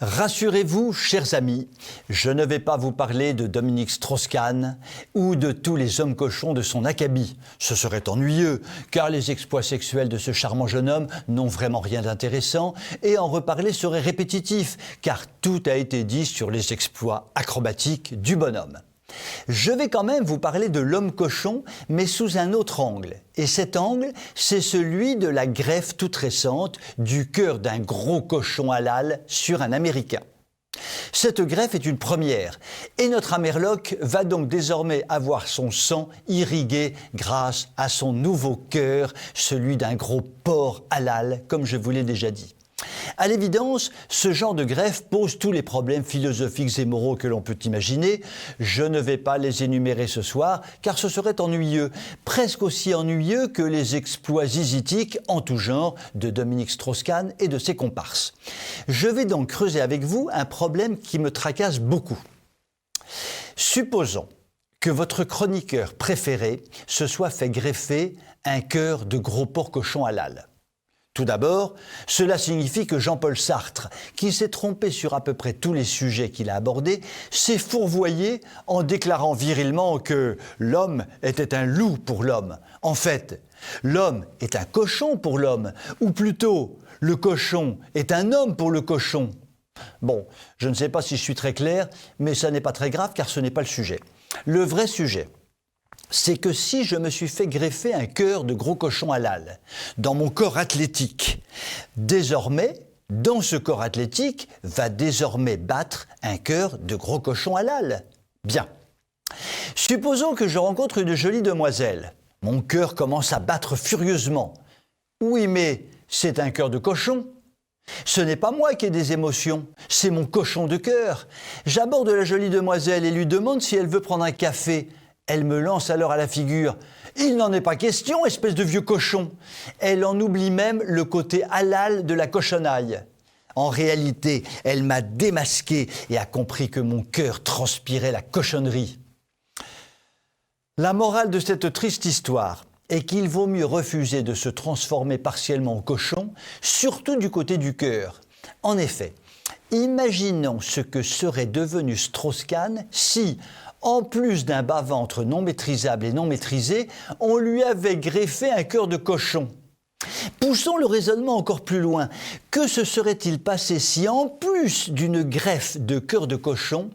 Rassurez-vous, chers amis, je ne vais pas vous parler de Dominique Strauss-Kahn ou de tous les hommes cochons de son acabit. Ce serait ennuyeux, car les exploits sexuels de ce charmant jeune homme n'ont vraiment rien d'intéressant, et en reparler serait répétitif, car tout a été dit sur les exploits acrobatiques du bonhomme. Je vais quand même vous parler de l'homme cochon, mais sous un autre angle. Et cet angle, c'est celui de la greffe toute récente du cœur d'un gros cochon halal sur un Américain. Cette greffe est une première, et notre Amerloc va donc désormais avoir son sang irrigué grâce à son nouveau cœur, celui d'un gros porc halal, comme je vous l'ai déjà dit. À l'évidence, ce genre de greffe pose tous les problèmes philosophiques et moraux que l'on peut imaginer. Je ne vais pas les énumérer ce soir, car ce serait ennuyeux, presque aussi ennuyeux que les exploits zizitiques en tout genre de Dominique Strauss-Kahn et de ses comparses. Je vais donc creuser avec vous un problème qui me tracasse beaucoup. Supposons que votre chroniqueur préféré se soit fait greffer un cœur de gros porc cochon halal. Tout d'abord, cela signifie que Jean-Paul Sartre, qui s'est trompé sur à peu près tous les sujets qu'il a abordés, s'est fourvoyé en déclarant virilement que l'homme était un loup pour l'homme. En fait, l'homme est un cochon pour l'homme, ou plutôt, le cochon est un homme pour le cochon. Bon, je ne sais pas si je suis très clair, mais ça n'est pas très grave car ce n'est pas le sujet. Le vrai sujet, c'est que si je me suis fait greffer un cœur de gros cochon halal dans mon corps athlétique, désormais, dans ce corps athlétique, va désormais battre un cœur de gros cochon halal. Bien. Supposons que je rencontre une jolie demoiselle. Mon cœur commence à battre furieusement. Oui, mais c'est un cœur de cochon. Ce n'est pas moi qui ai des émotions, c'est mon cochon de cœur. J'aborde la jolie demoiselle et lui demande si elle veut prendre un café. Elle me lance alors à la figure « Il n'en est pas question, espèce de vieux cochon !» Elle en oublie même le côté halal de la cochonaille. En réalité, elle m'a démasqué et a compris que mon cœur transpirait la cochonnerie. La morale de cette triste histoire est qu'il vaut mieux refuser de se transformer partiellement en cochon, surtout du côté du cœur. En effet, imaginons ce que serait devenu Strauss-Kahn si, en plus d'un bas-ventre non maîtrisable et non maîtrisé, on lui avait greffé un cœur de cochon. Poussons le raisonnement encore plus loin. Que se serait-il passé si, en plus d'une greffe de cœur de cochon,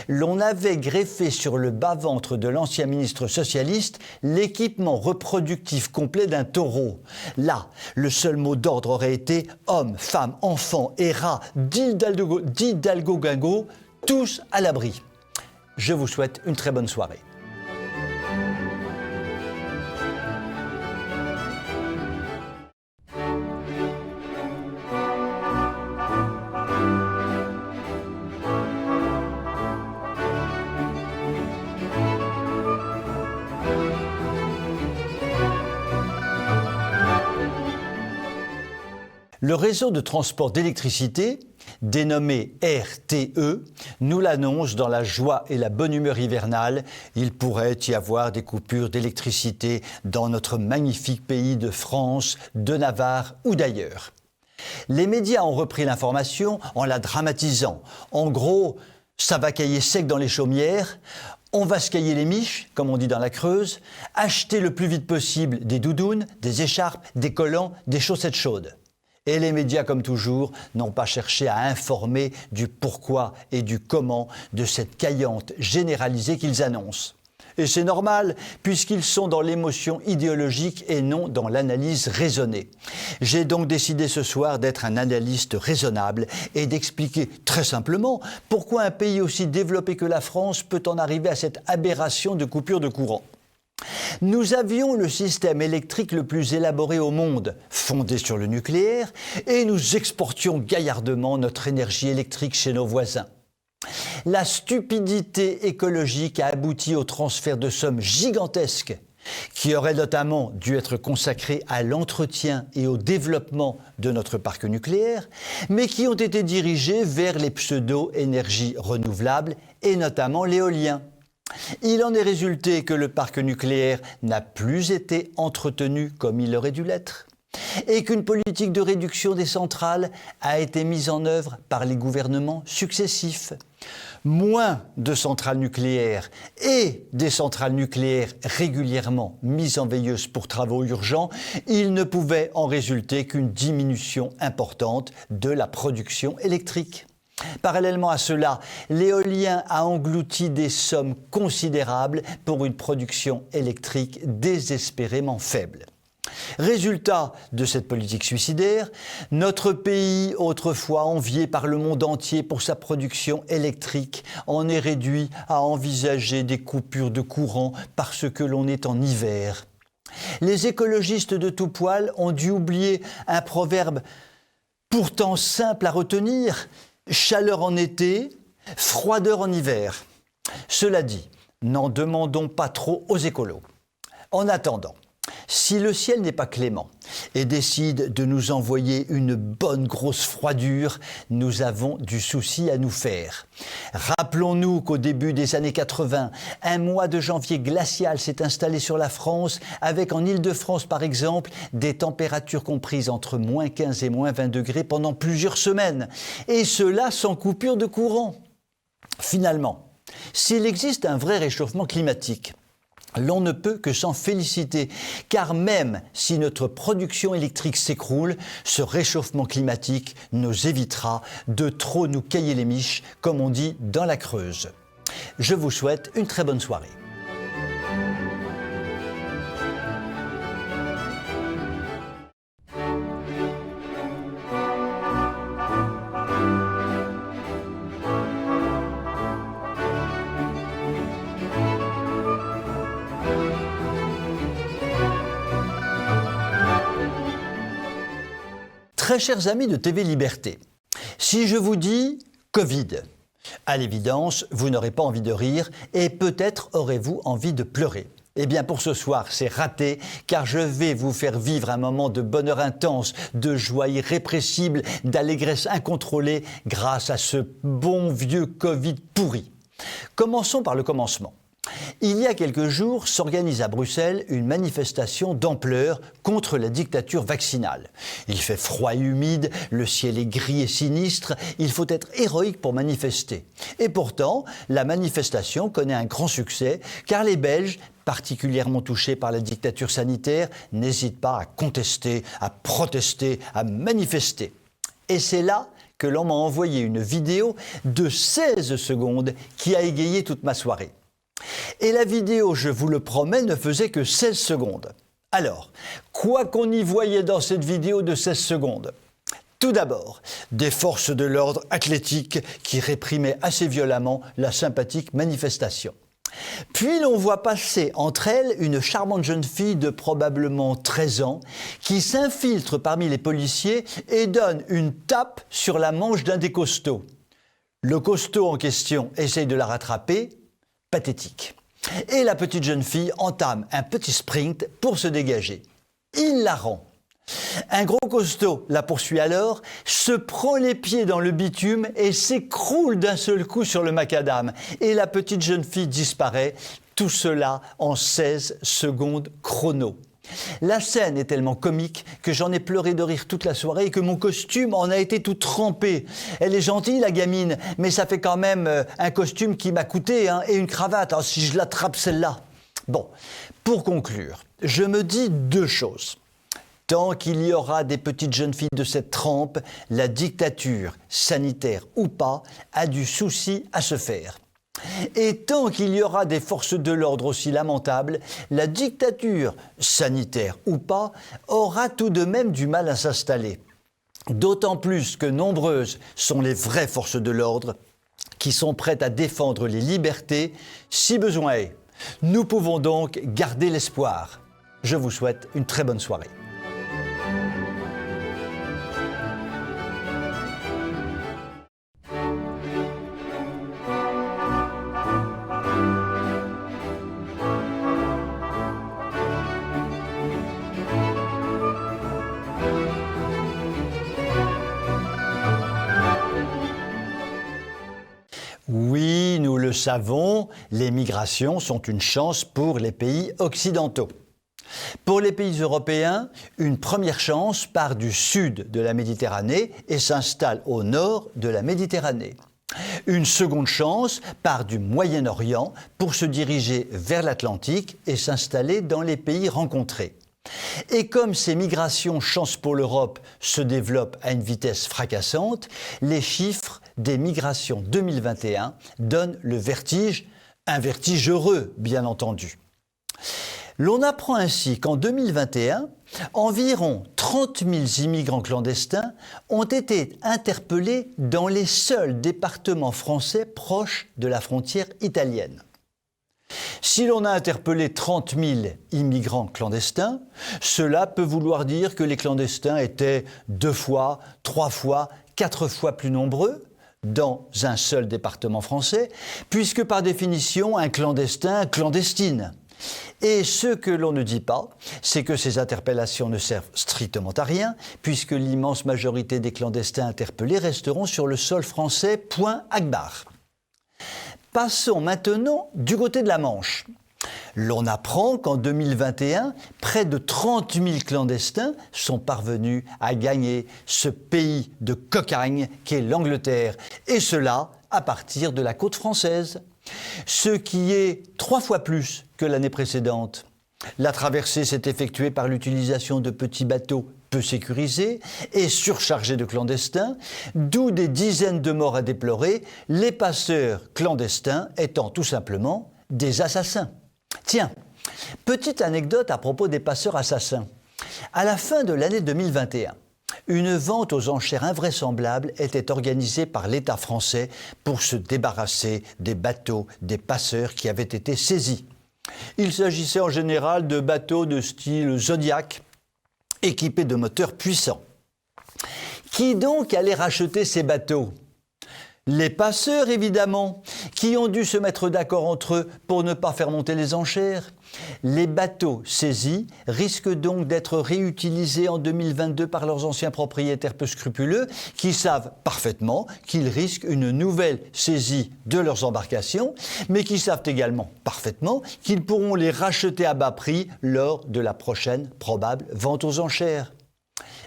l'on avait greffé sur le bas-ventre de l'ancien ministre socialiste l'équipement reproductif complet d'un taureau? Là, le seul mot d'ordre aurait été homme, femme, enfant et rat d'Hidalgo Guingo, tous à l'abri. Je vous souhaite une très bonne soirée. Le réseau de transport d'électricité, dénommé RTE, nous l'annonce dans la joie et la bonne humeur hivernale. Il pourrait y avoir des coupures d'électricité dans notre magnifique pays de France, de Navarre ou d'ailleurs. Les médias ont repris l'information en la dramatisant. En gros, ça va cailler sec dans les chaumières. On va se cailler les miches, comme on dit dans la Creuse, acheter le plus vite possible des doudounes, des écharpes, des collants, des chaussettes chaudes. Et les médias, comme toujours, n'ont pas cherché à informer du pourquoi et du comment de cette caillante généralisée qu'ils annoncent. Et c'est normal, puisqu'ils sont dans l'émotion idéologique et non dans l'analyse raisonnée. J'ai donc décidé ce soir d'être un analyste raisonnable et d'expliquer très simplement pourquoi un pays aussi développé que la France peut en arriver à cette aberration de coupure de courant. Nous avions le système électrique le plus élaboré au monde, fondé sur le nucléaire, et nous exportions gaillardement notre énergie électrique chez nos voisins. La stupidité écologique a abouti au transfert de sommes gigantesques qui auraient notamment dû être consacrées à l'entretien et au développement de notre parc nucléaire, mais qui ont été dirigées vers les pseudo-énergies renouvelables et notamment l'éolien. Il en est résulté que le parc nucléaire n'a plus été entretenu comme il aurait dû l'être. et qu'une politique de réduction des centrales a été mise en œuvre par les gouvernements successifs. Moins de centrales nucléaires et des centrales nucléaires régulièrement mises en veilleuse pour travaux urgents, il ne pouvait en résulter qu'une diminution importante de la production électrique. Parallèlement à cela, l'éolien a englouti des sommes considérables pour une production électrique désespérément faible. Résultat de cette politique suicidaire, notre pays, autrefois envié par le monde entier pour sa production électrique, en est réduit à envisager des coupures de courant parce que l'on est en hiver. Les écologistes de tout poil ont dû oublier un proverbe pourtant simple à retenir: chaleur en été, froideur en hiver. Cela dit, n'en demandons pas trop aux écolos. En attendant, si le ciel n'est pas clément et décide de nous envoyer une bonne grosse froidure, nous avons du souci à nous faire. Rappelons-nous qu'au début des années 80, un mois de janvier glacial s'est installé sur la France, avec en Île-de-France par exemple, des températures comprises entre moins 15 et moins 20 degrés pendant plusieurs semaines, et cela sans coupure de courant. Finalement, s'il existe un vrai réchauffement climatique, l'on ne peut que s'en féliciter, car même si notre production électrique s'écroule, ce réchauffement climatique nous évitera de trop nous cailler les miches, comme on dit dans la Creuse. Je vous souhaite une très bonne soirée. Très chers amis de TV Liberté, si je vous dis Covid, à l'évidence, vous n'aurez pas envie de rire et peut-être aurez-vous envie de pleurer. Eh bien pour ce soir, c'est raté, car je vais vous faire vivre un moment de bonheur intense, de joie irrépressible, d'allégresse incontrôlée grâce à ce bon vieux Covid pourri. Commençons par le commencement. Il y a quelques jours s'organise à Bruxelles une manifestation d'ampleur contre la dictature vaccinale. Il fait froid et humide, le ciel est gris et sinistre, il faut être héroïque pour manifester. Et pourtant, la manifestation connaît un grand succès, car les Belges, particulièrement touchés par la dictature sanitaire, n'hésitent pas à contester, à protester, à manifester. Et c'est là que l'on m'a envoyé une vidéo de 16 secondes qui a égayé toute ma soirée. Et la vidéo, je vous le promets, ne faisait que 16 secondes. Alors, quoi qu'on y voyait dans cette vidéo de 16 secondes? Tout d'abord, des forces de l'ordre athlétiques qui réprimaient assez violemment la sympathique manifestation. Puis l'on voit passer entre elles une charmante jeune fille de probablement 13 ans qui s'infiltre parmi les policiers et donne une tape sur la manche d'un des costauds. Le costaud en question essaye de la rattraper. Pathétique. Et la petite jeune fille entame un petit sprint pour se dégager. Il la rend. Un gros costaud la poursuit alors, se prend les pieds dans le bitume et s'écroule d'un seul coup sur le macadam. Et la petite jeune fille disparaît, tout cela en 16 secondes chrono. La scène est tellement comique que j'en ai pleuré de rire toute la soirée et que mon costume en a été tout trempé. Elle est gentille, la gamine, mais ça fait quand même un costume qui m'a coûté, et une cravate, si je l'attrape celle-là. Bon, pour conclure, je me dis deux choses. Tant qu'il y aura des petites jeunes filles de cette trempe, la dictature, sanitaire ou pas, a du souci à se faire. Et tant qu'il y aura des forces de l'ordre aussi lamentables, la dictature, sanitaire ou pas, aura tout de même du mal à s'installer. D'autant plus que nombreuses sont les vraies forces de l'ordre qui sont prêtes à défendre les libertés si besoin est. Nous pouvons donc garder l'espoir. Je vous souhaite une très bonne soirée. Oui, nous le savons, les migrations sont une chance pour les pays occidentaux. Pour les pays européens, une première chance part du sud de la Méditerranée et s'installe au nord de la Méditerranée. Une seconde chance part du Moyen-Orient pour se diriger vers l'Atlantique et s'installer dans les pays rencontrés. Et comme ces migrations chance pour l'Europe se développent à une vitesse fracassante, les chiffres des migrations 2021 donnent le vertige, un vertige heureux bien entendu. L'on apprend ainsi qu'en 2021, environ 30 000 immigrants clandestins ont été interpellés dans les seuls départements français proches de la frontière italienne. Si l'on a interpellé 30 000 immigrants clandestins, cela peut vouloir dire que les clandestins étaient 2 fois, 3 fois, 4 fois plus nombreux dans un seul département français, puisque par définition, un clandestin clandestine. Et ce que l'on ne dit pas, c'est que ces interpellations ne servent strictement à rien, puisque l'immense majorité des clandestins interpellés resteront sur le sol français, point Akbar. Passons maintenant du côté de la Manche. L'on apprend qu'en 2021, près de 30 000 clandestins sont parvenus à gagner ce pays de cocagne qu'est l'Angleterre, et cela à partir de la côte française, ce qui est 3 fois plus que l'année précédente. La traversée s'est effectuée par l'utilisation de petits bateaux peu sécurisés et surchargés de clandestins, d'où des dizaines de morts à déplorer, les passeurs clandestins étant tout simplement des assassins. Tiens, petite anecdote à propos des passeurs assassins. À la fin de l'année 2021, une vente aux enchères invraisemblable était organisée par l'État français pour se débarrasser des bateaux des passeurs qui avaient été saisis. Il s'agissait en général de bateaux de style Zodiac, équipés de moteurs puissants. Qui donc allait racheter ces bateaux ? Les passeurs, évidemment, qui ont dû se mettre d'accord entre eux pour ne pas faire monter les enchères. Les bateaux saisis risquent donc d'être réutilisés en 2022 par leurs anciens propriétaires peu scrupuleux qui savent parfaitement qu'ils risquent une nouvelle saisie de leurs embarcations, mais qui savent également parfaitement qu'ils pourront les racheter à bas prix lors de la prochaine probable vente aux enchères.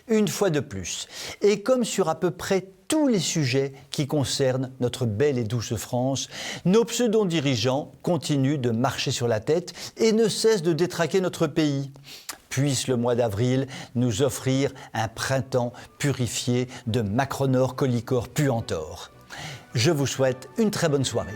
Une fois de plus, et comme sur à peu près tous les sujets qui concernent notre belle et douce France, nos pseudo-dirigeants continuent de marcher sur la tête et ne cessent de détraquer notre pays. Puisse le mois d'avril nous offrir un printemps purifié de Macronor, Collicor, Puantor. Je vous souhaite une très bonne soirée.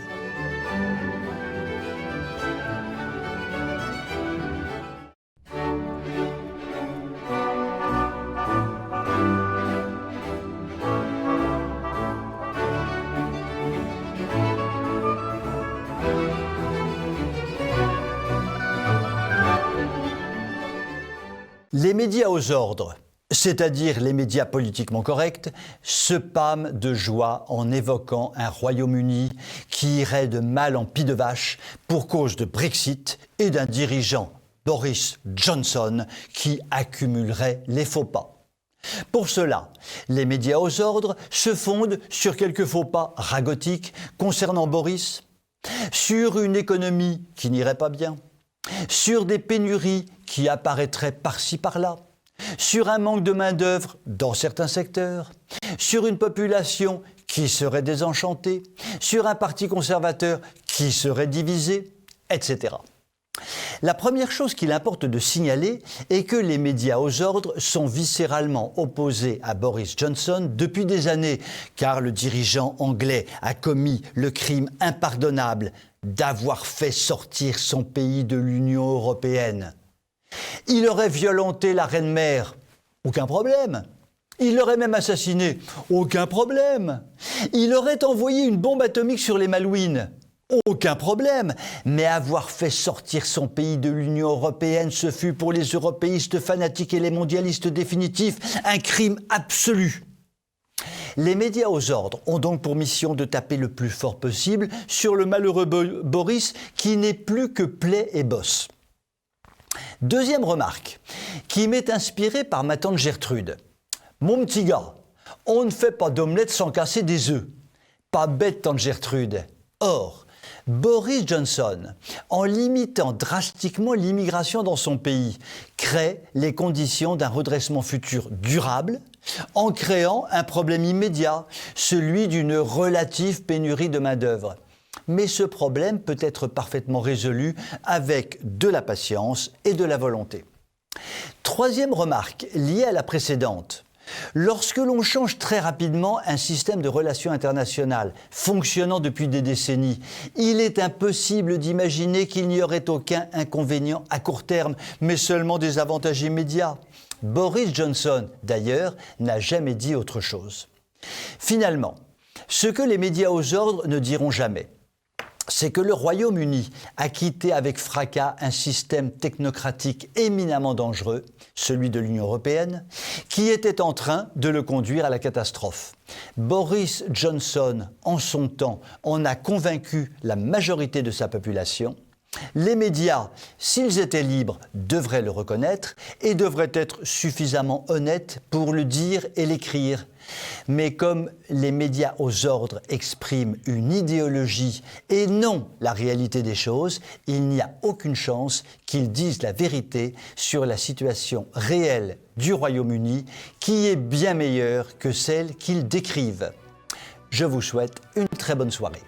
Les médias aux ordres, c'est-à-dire les médias politiquement corrects, se pâment de joie en évoquant un Royaume-Uni qui irait de mal en pis de vache pour cause de Brexit et d'un dirigeant, Boris Johnson, qui accumulerait les faux pas. Pour cela, les médias aux ordres se fondent sur quelques faux pas ragotiques concernant Boris, sur une économie qui n'irait pas bien, sur des pénuries qui apparaîtraient par-ci par-là, sur un manque de main-d'œuvre dans certains secteurs, sur une population qui serait désenchantée, sur un parti conservateur qui serait divisé, etc. La première chose qu'il importe de signaler est que les médias aux ordres sont viscéralement opposés à Boris Johnson depuis des années, car le dirigeant anglais a commis le crime impardonnable d'avoir fait sortir son pays de l'Union européenne. Il aurait violenté la reine-mère, aucun problème. Il l'aurait même assassiné, aucun problème. Il aurait envoyé une bombe atomique sur les Malouines, aucun problème. Mais avoir fait sortir son pays de l'Union européenne, ce fut pour les européistes fanatiques et les mondialistes définitifs un crime absolu. Les médias aux ordres ont donc pour mission de taper le plus fort possible sur le malheureux Boris qui n'est plus que plaie et bosse. Deuxième remarque, qui m'est inspirée par ma tante Gertrude. Mon petit gars, on ne fait pas d'omelette sans casser des œufs. Pas bête, tante Gertrude. Or, Boris Johnson, en limitant drastiquement l'immigration dans son pays, crée les conditions d'un redressement futur durable en créant un problème immédiat, celui d'une relative pénurie de main-d'œuvre. Mais ce problème peut être parfaitement résolu avec de la patience et de la volonté. Troisième remarque, liée à la précédente. Lorsque l'on change très rapidement un système de relations internationales fonctionnant depuis des décennies, il est impossible d'imaginer qu'il n'y aurait aucun inconvénient à court terme, mais seulement des avantages immédiats. Boris Johnson, d'ailleurs, n'a jamais dit autre chose. Finalement, ce que les médias aux ordres ne diront jamais, c'est que le Royaume-Uni a quitté avec fracas un système technocratique éminemment dangereux, celui de l'Union européenne, qui était en train de le conduire à la catastrophe. Boris Johnson, en son temps, en a convaincu la majorité de sa population. Les médias, s'ils étaient libres, devraient le reconnaître et devraient être suffisamment honnêtes pour le dire et l'écrire. Mais comme les médias aux ordres expriment une idéologie et non la réalité des choses, il n'y a aucune chance qu'ils disent la vérité sur la situation réelle du Royaume-Uni, qui est bien meilleure que celle qu'ils décrivent. Je vous souhaite une très bonne soirée.